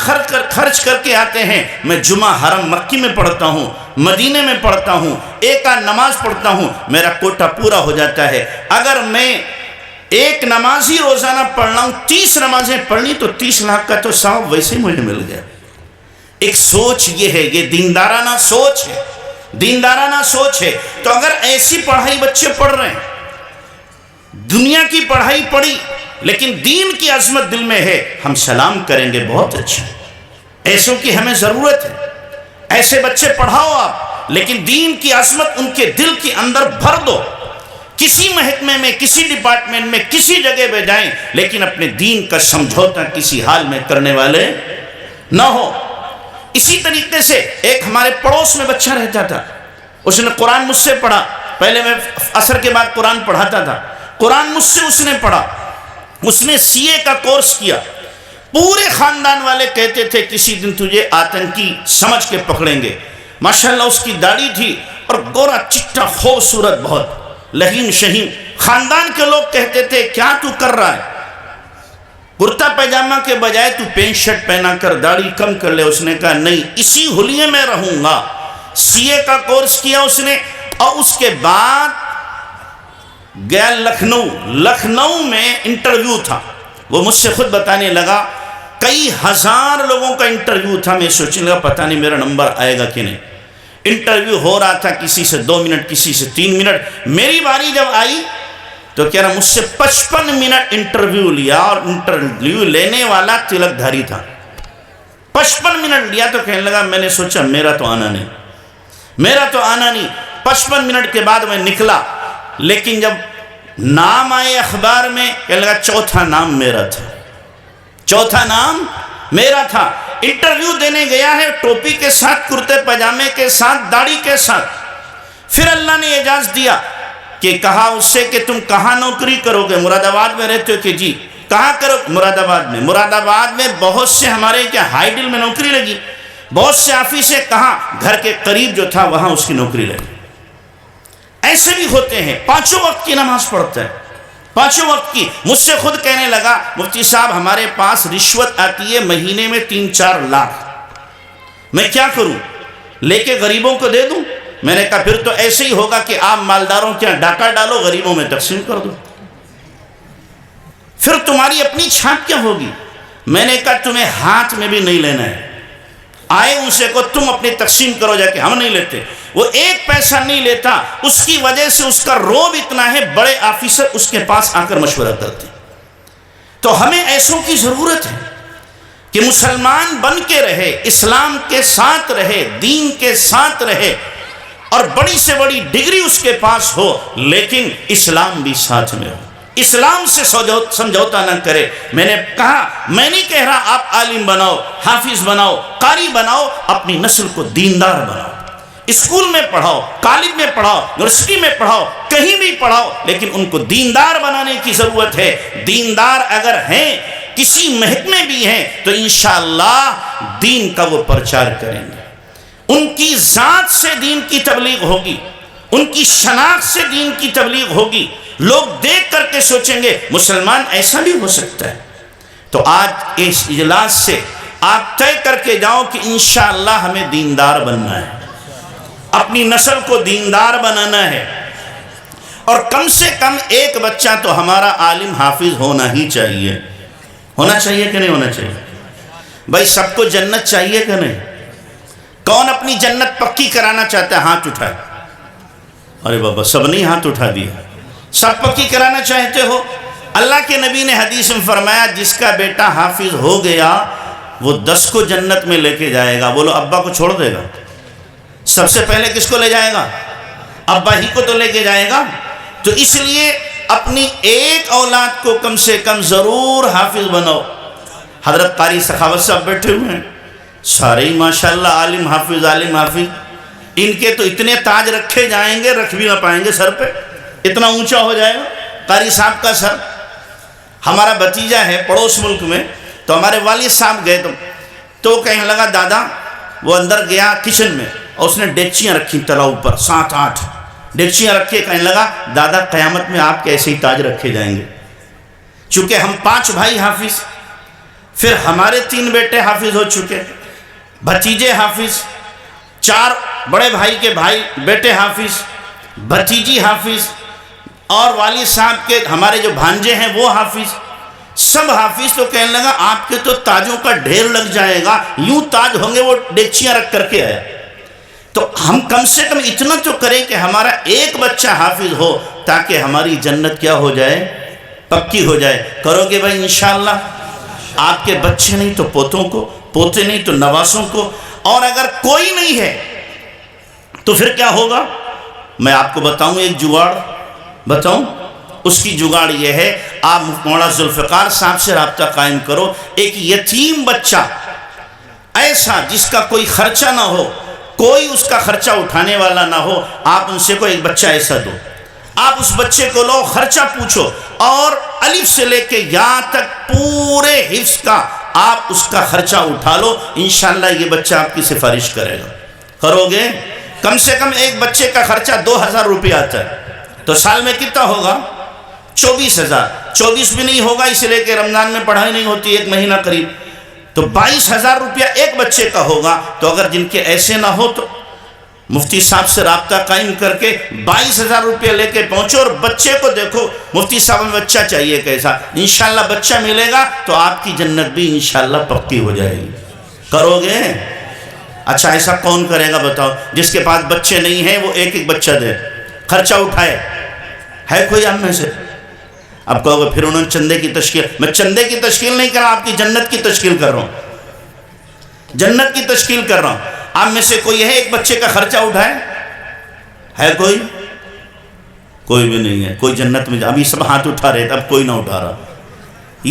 خرچ کر کے آتے ہیں، میں جمعہ حرم مکی میں پڑھتا ہوں، مدینے میں پڑھتا ہوں، ایک نماز پڑھتا ہوں، میرا کوٹا پورا ہو جاتا ہے۔ اگر میں ایک نماز ہی روزانہ پڑھنا ہوں، 30 نمازیں پڑھنی تو 30 لاکھ کا تو ثواب ویسے مجھے مل گیا۔ ایک سوچ یہ ہے، یہ دیندارانہ سوچ ہے، دیندارانہ سوچ ہے۔ تو اگر ایسی پڑھائی بچے پڑھ رہے ہیں، دنیا کی پڑھائی پڑھی لیکن دین کی عظمت دل میں ہے، ہم سلام کریں گے بہت اچھا، ایسوں کی ہمیں ضرورت ہے، ایسے بچے پڑھاؤ آپ، لیکن دین کی عظمت ان کے دل کے اندر بھر دو۔ کسی محکمے میں، کسی ڈپارٹمنٹ میں، کسی جگہ پہ جائیں، لیکن اپنے دین کا سمجھوتا کسی حال میں کرنے والے نہ ہو۔ اسی طریقے سے ایک ہمارے پڑوس میں بچہ رہتا تھا، اس نے قرآن مجھ سے پڑھا، پہلے میں عصر کے بعد قرآن پڑھاتا تھا، قرآن مجھ سے اس نے پڑھا، اس نے سی اے کا کورس کیا۔ پورے خاندان والے کہتے تھے کسی دن تجھے آتنکی سمجھ کے پکڑیں گے۔ ماشاءاللہ اس کی داڑھی تھی اور گورا چٹا خوبصورت بہت لہیم شہیم، خاندان کے لوگ کہتے تھے کیا تو کر رہا ہے، کرتا پیجامہ کے بجائے تو پینٹ شرٹ پہنا کر داڑھی کم کر لے۔ اس نے کہا نہیں، اسی حلیے میں رہوں گا۔ سی اے کا کورس کیا اس نے، اور اس کے بعد گیا لکھنؤ میں انٹرویو تھا۔ وہ مجھ سے خود بتانے لگا کئی ہزار لوگوں کا انٹرویو تھا، میں سوچنے لگا پتہ نہیں میرا نمبر آئے گا کہ نہیں۔ انٹرویو ہو رہا تھا، کسی سے 2 منٹ، کسی سے 3 منٹ۔ میری باری جب آئی تو کہہ رہا مجھ سے 55 منٹ انٹرویو لیا، اور انٹرویو لینے والا تلک دھاری تھا۔ 55 منٹ لیا تو کہنے لگا میں نے سوچا میرا تو آنا نہیں، میرا تو آنا نہیں۔ 55 منٹ کے بعد میں نکلا، لیکن جب نام آئے اخبار میں کہنے لگا چوتھا نام میرا تھا، چوتھا نام میرا تھا۔ انٹرویو دینے گیا ہے ٹوپی کے ساتھ، کرتے پاجامے کے ساتھ، داڑھی کے ساتھ۔ پھر اللہ نے اجازت دیا کہ کہا اس سے کہ تم کہاں نوکری کرو گے؟ مراد آباد میں رہتے ہو کہ جی۔ کہاں کرو؟ مراد آباد میں۔ مراد آباد میں بہت سے ہمارے کیا ہائی ڈل میں نوکری لگی، بہت سے آفس سے، کہاں گھر کے قریب جو تھا وہاں اس کی نوکری لگی۔ ایسے بھی ہوتے ہیں، 5 وقت کی نماز پڑھتا ہے، 5 وقت کی۔ مجھ سے خود کہنے لگا مفتی صاحب ہمارے پاس رشوت آتی ہے مہینے میں 3-4 لاکھ، میں کیا کروں؟ لے کے غریبوں کو دے دوں؟ میں نے کہا پھر تو ایسے ہی ہوگا کہ آپ مالداروں کے یہاں ڈاکہ ڈالو، غریبوں میں تقسیم کر دو، پھر تمہاری اپنی چھانٹ کیا ہوگی؟ میں نے کہا تمہیں ہاتھ میں بھی نہیں لینا ہے، آئے ان سے کو تم اپنی تقسیم کرو جا کے، ہم نہیں لیتے۔ وہ 1 پیسہ نہیں لیتا، اس کی وجہ سے اس کا روب اتنا ہے، بڑے آفیسر اس کے پاس آ کر مشورہ کرتے۔ تو ہمیں ایسوں کی ضرورت ہے کہ مسلمان بن کے رہے، اسلام کے ساتھ رہے، دین کے ساتھ رہے، اور بڑی سے بڑی ڈگری اس کے پاس ہو، لیکن اسلام بھی ساتھ میں ہو، اسلام سے سمجھوتا نہ کرے۔ میں نے کہا میں نہیں کہہ رہا آپ عالم بناؤ، حافظ بناؤ، قاری بناؤ، اپنی نسل کو دیندار بناؤ، اسکول میں پڑھاؤ، کالج میں پڑھاؤ، یونیورسٹی میں پڑھاؤ، کہیں بھی پڑھاؤ، لیکن ان کو دیندار بنانے کی ضرورت ہے۔ دیندار اگر ہیں، کسی محکمے بھی ہیں، تو انشاءاللہ دین کا وہ پرچار کریں گے، ان کی ذات سے دین کی تبلیغ ہوگی، ان کی شناخت سے دین کی تبلیغ ہوگی، لوگ دیکھ کر کے سوچیں گے مسلمان ایسا بھی ہو سکتا ہے۔ تو آج اس اجلاس سے آپ طے کر کے جاؤ کہ انشاءاللہ ہمیں دیندار بننا ہے، اپنی نسل کو دیندار بنانا ہے، اور کم سے کم ایک بچہ تو ہمارا عالم حافظ ہونا ہی چاہیے۔ ہونا چاہیے کہ نہیں ہونا چاہیے؟ بھائی سب کو جنت چاہیے کہ نہیں؟ کون اپنی جنت پکی کرانا چاہتا ہے؟ ہاتھ اٹھائے۔ ارے بابا سب نہیں ہاتھ اٹھا دیا، سب پکی کرانا چاہتے ہو؟ اللہ کے نبی نے حدیث میں فرمایا جس کا بیٹا حافظ ہو گیا وہ 10 کو جنت میں لے کے جائے گا۔ بولو ابا کو چھوڑ دے گا؟ سب سے پہلے کس کو لے جائے گا؟ ابا ہی کو تو لے کے جائے گا۔ تو اس لیے اپنی ایک اولاد کو کم سے کم ضرور حافظ بناؤ۔ حضرت قاری سخاوت صاحب بیٹھے ہوئے ہیں، سارے ہی ماشاءاللہ عالم حافظ عالم حافظ، ان کے تو اتنے تاج رکھے جائیں گے رکھ بھی نہ پائیں گے سر پہ، اتنا اونچا ہو جائے گا قاری صاحب کا سر۔ ہمارا بھتیجا ہے پڑوس ملک میں، تو ہمارے والد صاحب گئے تو کہنے لگا دادا، وہ اندر گیا کچن میں اور اس نے ڈیکچیاں رکھی تلا اوپر 7-8 ڈیکچیاں رکھے، کہنے لگا دادا قیامت میں آپ کے ایسے ہی تاج رکھے جائیں گے۔ چونکہ ہم 5 بھائی حافظ، پھر ہمارے 3 بیٹے حافظ ہو چکے، بھتیجے حافظ، 4 بڑے بھائی کے بیٹے حافظ، بھتیجی حافظ، اور والد صاحب کے ہمارے جو بھانجے ہیں وہ حافظ، سب حافظ۔ تو کہنے لگا آپ کے تو تاجوں کا ڈھیر لگ جائے گا، یوں تاج ہوں گے۔ وہ ڈیکچیاں رکھ کر کے آیا۔ تو ہم کم سے کم اتنا تو کریں کہ ہمارا ایک بچہ حافظ ہو، تاکہ ہماری جنت کیا ہو جائے، پکی ہو جائے۔ کرو گے بھائی انشاءاللہ؟ آپ کے بچے نہیں تو پوتوں کو، پوتے نہیں تو نواسوں کو، اور اگر کوئی نہیں ہے تو پھر کیا ہوگا؟ میں آپ کو بتاؤں ایک جگاڑ بتاؤں، اس کی جگاڑ یہ ہے، آپ مولانا ذوالفقار صاحب سے رابطہ قائم کرو۔ ایک یتیم بچہ ایسا جس کا کوئی خرچہ نہ ہو، کوئی اس کا خرچہ اٹھانے والا نہ ہو، آپ ان سے کوئی ایک بچہ ایسا دو، آپ اس بچے کو لو، خرچہ پوچھو، اور الف سے لے کے یا تک پورے حفظ کا آپ اس کا خرچہ اٹھا لو، انشاءاللہ یہ بچہ آپ کی سفارش کرے گا۔ کرو گے؟ کم سے کم ایک بچے کا خرچہ 2000 روپیہ آتا ہے، تو سال میں کتنا ہوگا؟ 24,000۔ 24 بھی نہیں ہوگا، اس لیے کہ رمضان میں پڑھائی نہیں ہوتی، 1 مہینہ قریب، تو 22,000 روپیہ ایک بچے کا ہوگا۔ تو اگر جن کے ایسے نہ ہو تو مفتی صاحب سے رابطہ قائم کر کے 22,000 روپیہ لے کے پہنچو، اور بچے کو دیکھو مفتی صاحب میں بچہ چاہیے کیسا، انشاءاللہ بچہ ملے گا تو آپ کی جنت بھی انشاءاللہ پکی ہو جائے گی۔ کرو گے؟ اچھا ایسا کون کرے گا بتاؤ؟ جس کے پاس بچے نہیں ہیں وہ ایک ایک بچہ دے، خرچہ اٹھائے، ہے کوئی آپ میں سے؟ اب کہو گے پھر انہوں نے چندے کی تشکیل، میں چندے کی تشکیل نہیں کر رہا، آپ کی جنت کی تشکیل کر رہا ہوں، جنت کی تشکیل کر رہا ہوں۔ آپ میں سے کوئی ہے ایک بچے کا خرچہ اٹھائے؟ ہے کوئی؟ کوئی بھی نہیں ہے۔ کوئی جنت میں، ابھی سب ہاتھ اٹھا رہے تھے، اب کوئی نہ اٹھا رہا،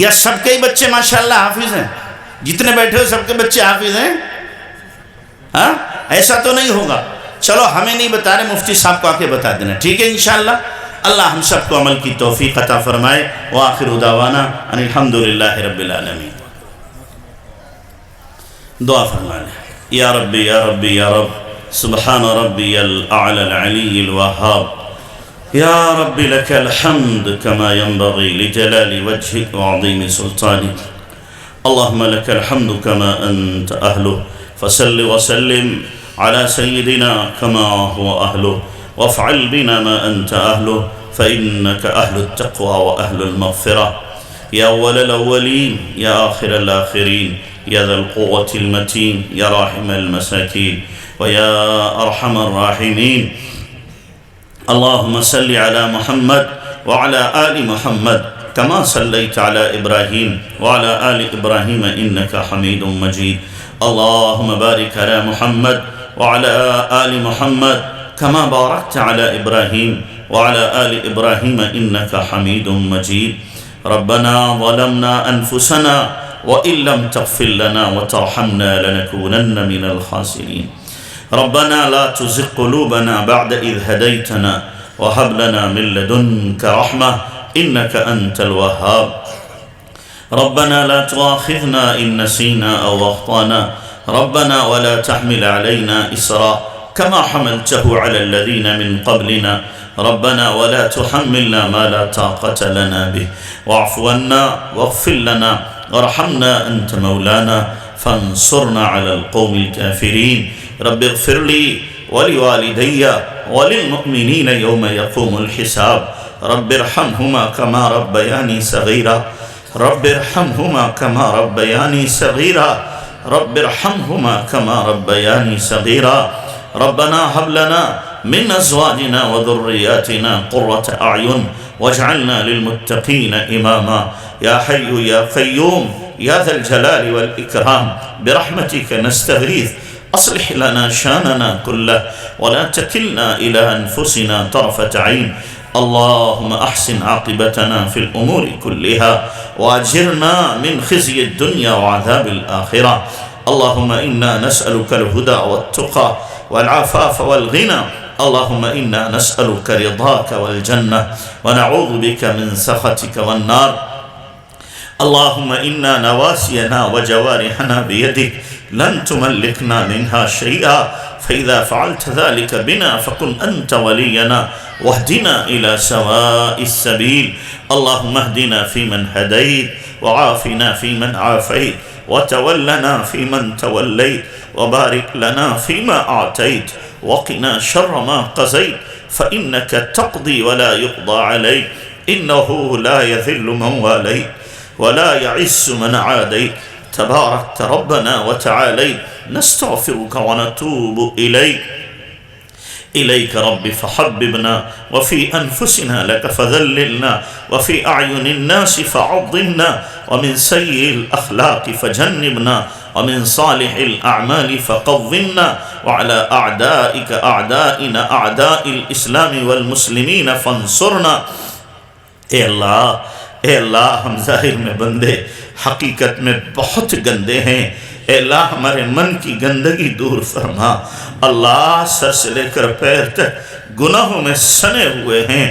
یا سب کے بچے ماشاءاللہ حافظ ہیں؟ جتنے بیٹھے ہو سب کے بچے حافظ ہیں؟ ہاں ایسا تو نہیں ہوگا۔ چلو ہمیں نہیں بتا رہے، مفتی صاحب کو آ کے بتا دینا، ٹھیک ہے انشاءاللہ۔ اللہ ہم سب کو عمل کی توفیق عطا فرمائے۔ وآخر دعوانا ان الحمدللہ رب العالمین۔ دعا فرما لیں۔ یا ربی یا ربی یا رب، سبحان ربی الاعلی العلی الوہاب، یا رب لک الحمد کما ينبغی لجلال وجهک وعظیم سلطانک، اللہم لک الحمد کما انت اہلہ، فصل وسلم على سيدنا كما هو أهله، وافعل بنا ما أنت أهله، فإنك أهل التقوى وأهل المغفرة، يا أول الأولين يا آخر الآخرين، يا ذا القوة المتين، يا راحم المساكين ويا أرحم الراحمين، اللهم صل على محمد وعلى آل محمد كما صليت على إبراهيم وعلى آل إبراهيم إنك حميد مجيد، اللهم بارك على محمد وعلى آل محمد كما باركت على إبراهيم وعلى آل إبراهيم إنك حميد مجيد، ربنا ظلمنا أنفسنا وإن لم تغفر لنا وترحمنا لنكونن من الخاسرين، ربنا لا تزغ قلوبنا بعد إذ هديتنا وهب لنا من لدنك رحمة إنك أنت الوهاب، ربنا لا تؤاخذنا إن نسينا أو أخطأنا، ربنا ولا تحمل علينا إصرا كما حملته على الذين من قبلنا، ربنا ولا تحملنا ما لا طاقة لنا به، واعف عنا واغفر لنا وارحمنا أنت مولانا فانصرنا على القوم الكافرين، رب اغفر لي ولوالدي وللمؤمنين يوم يقوم الحساب، رب ارحمهما كما ربياني صغيرا، رب ارحمهما كما ربياني صغيرا، رب ارحمهما كما ربياني صغيرا، ربنا هب لنا من أزواجنا وذرياتنا قرة أعين واجعلنا للمتقين إماما، يا حي يا قيوم يا ذا الجلال والإكرام برحمتك نستغيث، أصلح لنا شاننا كله ولا تكلنا إلى أنفسنا طرفة عين، اللهم أحسن عاقبتنا في الأمور كلها وأجرنا من خزي الدنيا وعذاب الآخرة. اللهم إنا نسألك الهدى والتقى والعفاف والغنى. اللهم إنا نسألك رضاك والجنة ونعوذ بك من سخطك والنار. اللهم إنا نواسينا وجوارحنا بيدك لن تملكنا منها شيئا، فإذا فعلت ذلك بنا فكن أنت ولينا واهدنا إلى سواء السبيل. اللهم اهدنا فيمن هديت وعافنا فيمن عافيت وتولنا فيمن توليت وبارك لنا فيما أعطيت وقنا شر ما قضيت، فإنك تقضي ولا يقضى عليك، إنه لا يذل من واليت ولا يعز من عاديت، تباركت ربنا وتعاليت. نستغفرك ونتوب إليك رب فحببنا وفي أنفسنا لك فذللنا وفي أعين الناس فعظمنا ومن سيء الأخلاق فجنبنا ومن صالح الأعمال فقوّمنا وعلى أعدائك أعدائنا أعداء الإسلام والمسلمين فانصرنا. اے اللہ ہم ظاہر میں بندے حقیقت میں بہت گندے ہیں. اے اللہ ہمارے من کی گندگی دور فرما. اللہ سر سے لے کر پیر تک گناہوں میں سنے ہوئے ہیں،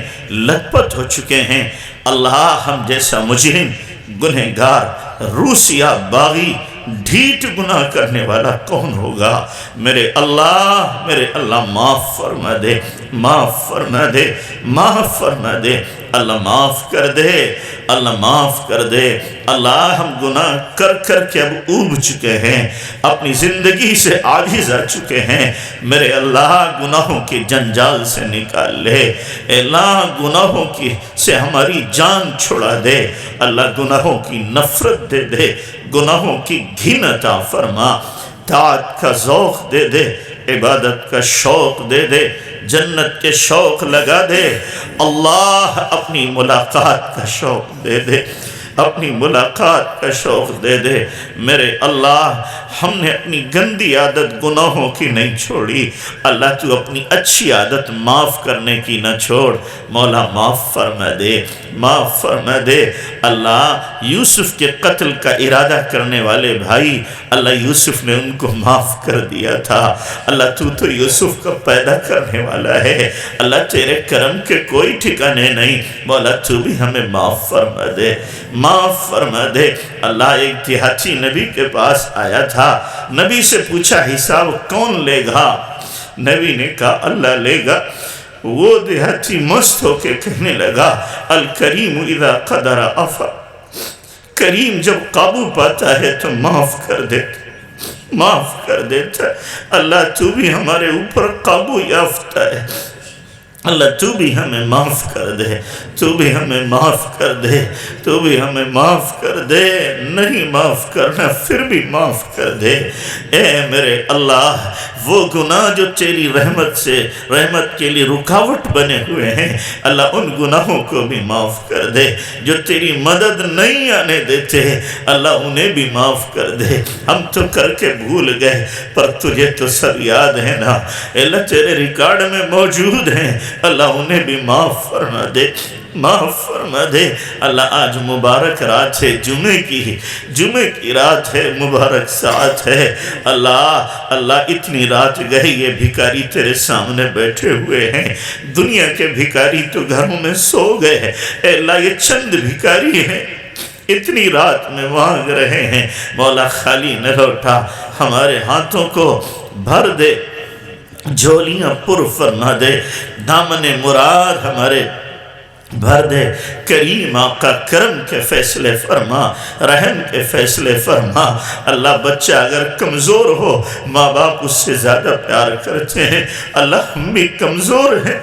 لت پت ہو چکے ہیں. اللہ ہم جیسا مجرم، گنہگار، روسیا، باغی، ڈھیٹ گناہ کرنے والا کون ہوگا؟ میرے اللہ معاف فرما دے، معاف فرما دے، معاف فرما دے. اللہ معاف کر دے، اللہ معاف کر دے. اللہ ہم گناہ کر کر کے اب اوب چکے ہیں، اپنی زندگی سے عاجز آ چکے ہیں. میرے اللہ گناہوں کی جنجال سے نکال لے. اللہ گناہوں کی سے ہماری جان چھڑا دے. اللہ گناہوں کی نفرت دے دے، گناہوں کی گھن عطا فرما. طاعت کا ذوق دے دے، عبادت کا شوق دے دے، جنت کے شوق لگا دے. اللہ اپنی ملاقات کا شوق دے دے، اپنی ملاقات کا شوق دے دے. میرے اللہ ہم نے اپنی گندی عادت گناہوں کی نہیں چھوڑی. اللہ تو اپنی اچھی عادت معاف کرنے کی نہ چھوڑ. مولا معاف فرما دے، معاف فرما دے. اللہ یوسف کے قتل کا ارادہ کرنے والے بھائی، اللہ یوسف نے ان کو معاف کر دیا تھا. اللہ تو یوسف کا پیدا کرنے والا ہے. اللہ تیرے کرم کے کوئی ٹھکانے نہیں. مولا تو بھی ہمیں معاف فرما دے، معاف فرما دے. اللہ ایک دیہاتی نبی کے پاس آیا تھا، نبی سے پوچھا حساب کون لے گا؟ نبی نے کہا اللہ لے گا. وہ دیہاتی مست ہو کے کہنے لگا الکریم اذا قدر عفا. کریم جب قابو پاتا ہے تو معاف کر دیتا، معاف کر دیتا. اللہ تو بھی ہمارے اوپر قابو یافتہ ہے. اللہ تو بھی ہمیں معاف کر دے، تو بھی ہمیں معاف کر دے، تو بھی ہمیں معاف کر دے. نہیں معاف کرنا پھر بھی معاف کر دے. اے میرے اللہ وہ گناہ جو تیری رحمت کے لیے رکاوٹ بنے ہوئے ہیں، اللہ ان گناہوں کو بھی معاف کر دے. جو تیری مدد نہیں آنے دیتے، اللہ انہیں بھی معاف کر دے. ہم تو کر کے بھول گئے پر تجھے تو سب یاد ہے نا. اللہ تیرے ریکارڈ میں موجود ہیں، اللہ انہیں بھی معاف فرما دے، معاف فرما دے. اللہ آج مبارک رات ہے، جمعے کی رات ہے، مبارک ساعت ہے. اللہ اتنی رات گئی، یہ بھکاری تیرے سامنے بیٹھے ہوئے ہیں. دنیا کے بھکاری تو گھروں میں سو گئے ہیں. اے اللہ یہ چند بھکاری ہیں، اتنی رات میں مانگ رہے ہیں. مولا خالی نہ لوٹا، ہمارے ہاتھوں کو بھر دے، جھولیاں پر فرما دے. دامن مراد ہمارے بھر دے. کریم آقا کرم کے فیصلے فرما، رحم کے فیصلے فرما. اللہ بچہ اگر کمزور ہو، ماں باپ اس سے زیادہ پیار کرتے ہیں. اللہ ہم بھی کمزور ہیں،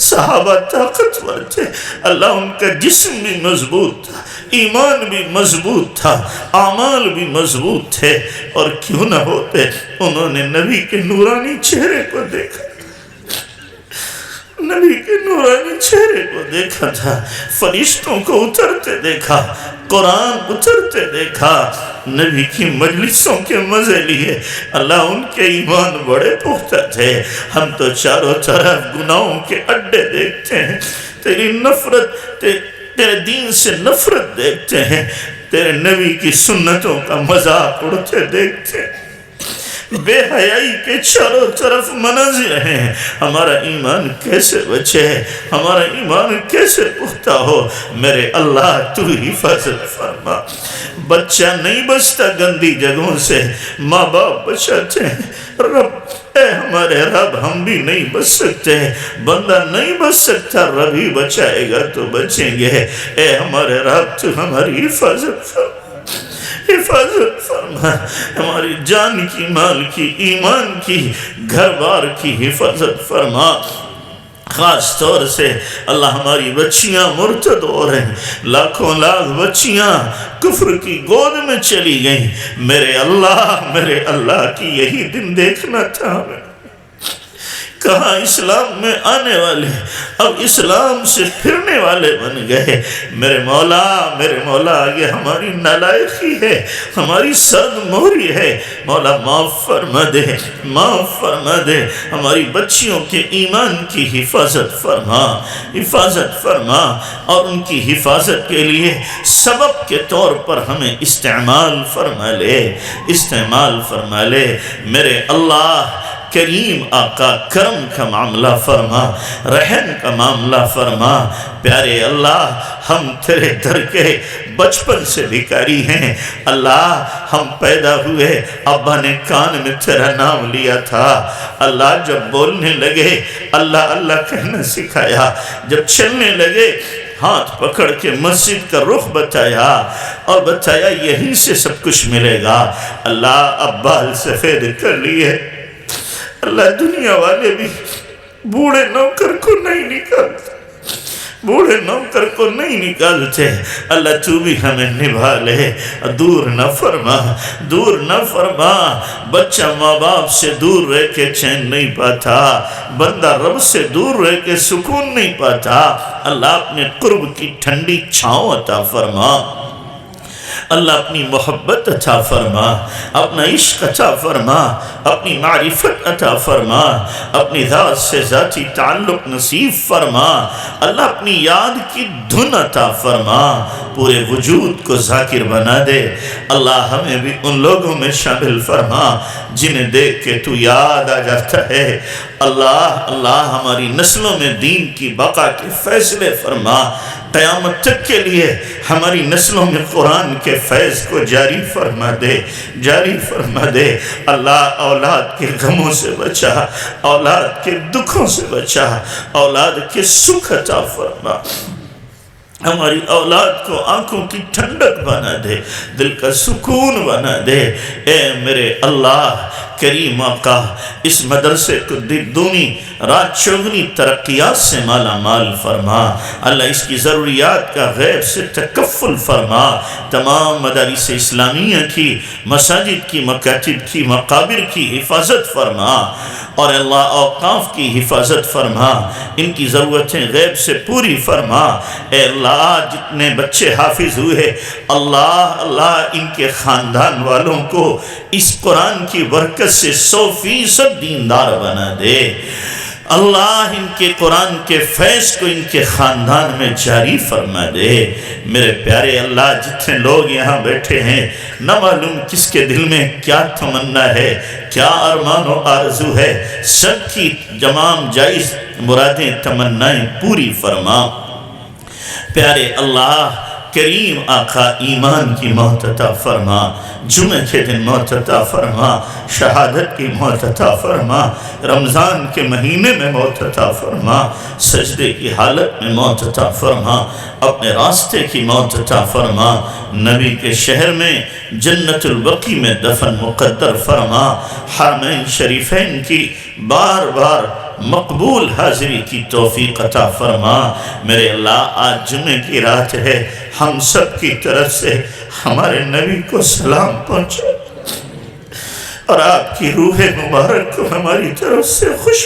صحابہ طاقتور تھے، اللہ ان کا جسم بھی مضبوط تھا، ایمان بھی مضبوط تھا، اعمال بھی مضبوط تھے. اور کیوں نہ ہوتے، انہوں نے نبی کے نورانی چہرے کو دیکھا، نبی کے نورانی چہرے کو دیکھا تھا، فرشتوں کو اترتے دیکھا، قرآن اترتے دیکھا، نبی کی مجلسوں کے مزے لیے۔ اللہ ان کے ایمان بڑے پختہ تھے۔ ہم تو چاروں طرف گناہوں کے اڈے دیکھتے ہیں، تیری نفرت، تیرے دین سے نفرت دیکھتے ہیں، تیرے نبی کی سنتوں کا مذاق اڑتے دیکھتے ہیں، بے حیائی کے چاروں طرف مناظر ہیں۔ ہمارا ایمان کیسے بچے، ہمارا ایمان کیسے پختہ ہو؟ میرے اللہ تو حفاظت فرما۔ بچہ نہیں بچتا گندی جگہوں سے، ماں باپ بچاتے ہیں۔ رب، اے ہمارے رب، ہم بھی نہیں بچ سکتے، بندہ نہیں بچ سکتا، رب ہی بچائے گا تو بچیں گے۔ اے ہمارے رب، تو ہماری حفاظت فرما، حفاظت فرما، ہماری جان کی، مال کی، ایمان کی، گھر بار کی حفاظت فرما۔ خاص طور سے اللہ ہماری بچیاں مرتد ہو رہے ہیں، لاکھوں لاکھ بچیاں کفر کی گود میں چلی گئیں۔ میرے اللہ کی یہی دن دیکھنا تھا ہمیں۔ کہاں اسلام میں آنے والے اب اسلام سے پھرنے والے بن گئے۔ میرے مولا یہ ہماری نالائقی ہے، ہماری صد موری ہے۔ مولا معاف فرما دے، معاف فرما دے، ہماری بچیوں کے ایمان کی حفاظت فرما، حفاظت فرما، اور ان کی حفاظت کے لیے سبب کے طور پر ہمیں استعمال فرما لے، استعمال فرما لے۔ میرے اللہ کریم آقا، کرم کا معاملہ فرما، رحم کا معاملہ فرما۔ پیارے اللہ، ہم تیرے در کے بچپن سے بھکاری ہیں۔ اللہ، ہم پیدا ہوئے، ابا نے کان میں تیرا نام لیا تھا۔ اللہ، جب بولنے لگے اللہ اللہ کہنا سکھایا، جب چلنے لگے ہاتھ پکڑ کے مسجد کا رخ بتایا، اور بتایا یہیں سے سب کچھ ملے گا۔ اللہ، اب بال سفید کر لیے۔ اللہ، دنیا والے بھی بوڑھے نوکر کو نہیں نکالتے، بوڑھے نوکر کو نہیں نکالتے۔ اللہ، تو بھی ہمیں نبھا لے، دور نہ فرما، دور نہ فرما۔ بچہ ماں باپ سے دور رہ کے چین نہیں پاتا، بندہ رب سے دور رہ کے سکون نہیں پاتا۔ اللہ، اپنے قرب کی ٹھنڈی چھاؤں عطا فرما۔ اللہ، اپنی محبت عطا فرما، اپنا عشق عطا فرما، اپنی معرفت عطا فرما، اپنی ذات سے ذاتی تعلق نصیب فرما۔ اللہ، اپنی یاد کی دھن عطا فرما، پورے وجود کو ذاکر بنا دے۔ اللہ، ہمیں بھی ان لوگوں میں شامل فرما جنہیں دیکھ کے تو یاد آ جاتا ہے۔ اللہ، ہماری نسلوں میں دین کی بقا کے فیصلے فرما۔ قیامت تک کے لیے ہماری نسلوں میں قرآن کے فیض کو جاری فرما دے، جاری فرما دے۔ اللہ، اولاد کے غموں سے بچا، اولاد کے دکھوں سے بچا، اولاد کے سکھ عطا فرما۔ ہماری اولاد کو آنکھوں کی ٹھنڈک بنا دے، دل کا سکون بنا دے۔ اے میرے اللہ کریم آقا، اس مدرسے کو دونی رات چوگنی ترقیات سے مالا مال فرما۔ اللہ، اس کی ضروریات کا غیب سے تکفل فرما۔ تمام مدارس اسلامیہ کی، مساجد کی، مکاتب کی، مقابر کی حفاظت فرما، اور اللہ اوقاف کی حفاظت فرما۔ ان کی ضرورتیں غیب سے پوری فرما۔ اے اللہ، جتنے بچے حافظ ہوئے، اللہ ان کے خاندان والوں کو اس قرآن کی برکت سے 100% دیندار بنا دے۔ اللہ، ان کے قرآن کے فیض کو ان کے خاندان میں جاری فرما دے۔ میرے پیارے اللہ، جتنے لوگ یہاں بیٹھے ہیں، نہ معلوم کس کے دل میں کیا تمنا ہے، کیا ارمان و آرزو ہے، سب کی تمام جائز مرادیں، تمنائیں پوری فرما۔ پیارے اللہ کریم آقا، ایمان کی موت عطا فرما، جمعہ کے دن موت عطا فرما، شہادت کی موت عطا فرما، رمضان کے مہینے میں موت عطا فرما، سجدے کی حالت میں موت عطا فرما، اپنے راستے کی موت عطا فرما، نبی کے شہر میں جنت البقیع میں دفن مقدر فرما، حرمین شریفین کی بار بار مقبول حاضری کی توفیق عطا فرما۔ میرے اللہ، آج جمعے کی رات ہے، ہم سب کی طرف سے ہمارے نبی کو سلام پہنچا، اور آپ کی روح مبارک کو ہماری طرف سے خوش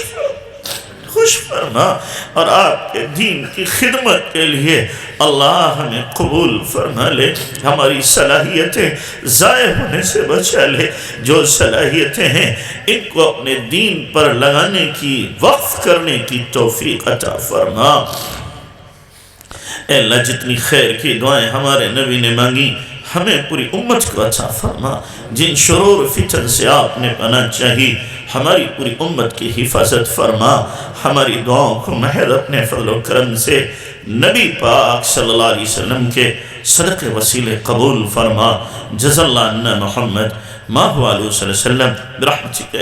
خوش فرما اور آپ کے دین کی خدمت کے لیے اللہ ہمیں قبول فرما لے، ہماری صلاحیتیں ضائع ہونے سے بچا لے، جو صلاحیتیں ہیں ان کو اپنے دین پر لگانے کی، وقف کرنے کی توفیق عطا فرما۔ اے اللہ جتنی خیر کی دعائیں ہمارے نبی نے مانگی ہمیں پوری امت کو عطا فرما، جن شرور فتن سے آپ نے پناہ چاہی ہماری پوری امت کی حفاظت فرما، ہماری دعاؤں کو محض اپنے فضل و کرم سے نبی پاک صلی اللہ علیہ وسلم کے صدقے وسیلے قبول فرما۔ جزا اللہ عنا محمد ما هو علیہ وسلم برحمتک